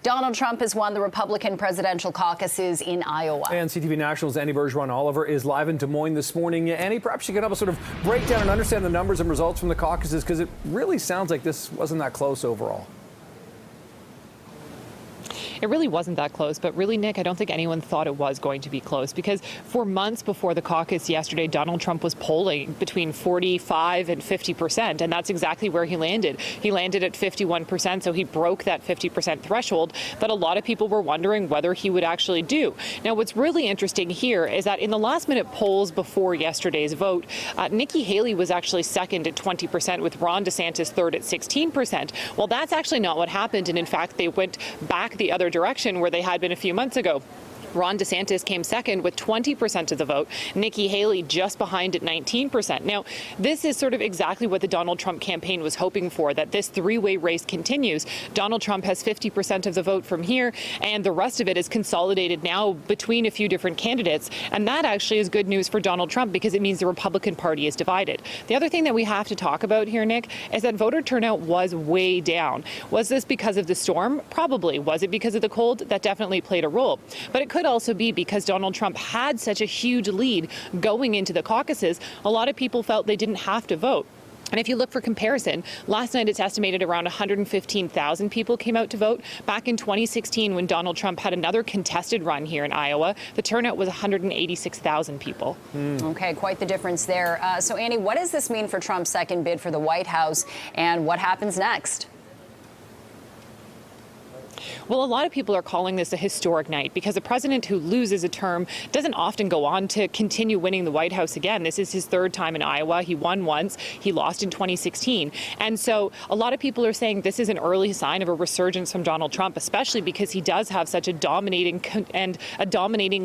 Donald Trump has won the Republican presidential caucuses in Iowa. And CTV National's Bergeron-Oliver is live in Des Moines this morning. Annie, perhaps you could help us sort of break down and understand the numbers and results from the caucuses, because it really sounds like this wasn't that close overall. It really wasn't that close, but really, Nick, I don't think anyone thought it was going to be close, because for months before the caucus yesterday, Donald Trump was polling between 45 and 50%, and that's exactly where he landed. He landed at 51%, so he broke that 50% threshold that a lot of people were wondering whether he would actually do. Now, what's really interesting here is that in the last-minute polls before yesterday's vote, Nikki Haley was actually second at 20%, with Ron DeSantis third at 16%. Well, that's actually not what happened, and in fact, they went back the other direction where they had been a few months ago. Ron DeSantis came second with 20% of the vote. Nikki Haley just behind at 19%. Now, this is sort of exactly what the Donald Trump campaign was hoping for, that this three-way race continues. Donald Trump has 50% of the vote from here, and the rest of it is consolidated now between a few different candidates. And that actually is good news for Donald Trump, because it means the Republican Party is divided. The other thing that we have to talk about here, Nick, is that voter turnout was way down. Was this because of the storm? Probably. Was it because of the cold? That definitely played a role. But it could also be because Donald Trump had such a huge lead going into the caucuses. A lot of people felt they didn't have to vote. And if you look for comparison, last night it's estimated around 115,000 people came out to vote. Back in 2016, when Donald Trump had another contested run here in Iowa, the turnout was 186,000 people. Okay, quite the difference there. So, Annie, what does this mean for Trump's second bid for the White House, and what happens next? Well, a lot of people are calling this a historic night, because a president who loses a term doesn't often go on to continue winning the White House again. This is his third time in Iowa. He won once. He lost in 2016. And so a lot of people are saying this is an early sign of a resurgence from Donald Trump, especially because he does have such a dominating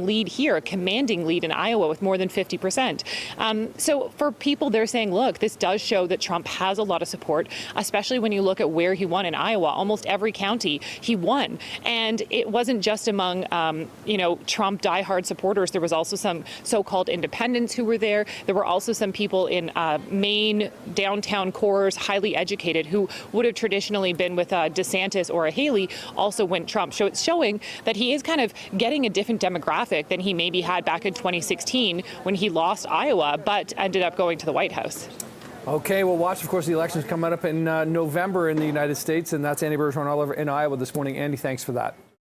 lead here, a commanding lead in Iowa with more than 50%. So for people, they're saying, look, this does show that Trump has a lot of support, especially when you look at where he won in Iowa. Almost every county he won. And it wasn't just among, Trump diehard supporters. There was also some so-called independents who were there. There were also some people in Maine downtown cores, highly educated, who would have traditionally been with DeSantis or a Haley, also went Trump. So it's showing that he is kind of getting a different demographic than he maybe had back in 2016 when he lost Iowa, but ended up going to the White House. Okay, we'll watch, of course, the elections coming up in November in the United States, and that's Bergeron-Oliver in Iowa this morning. Andy, thanks for that.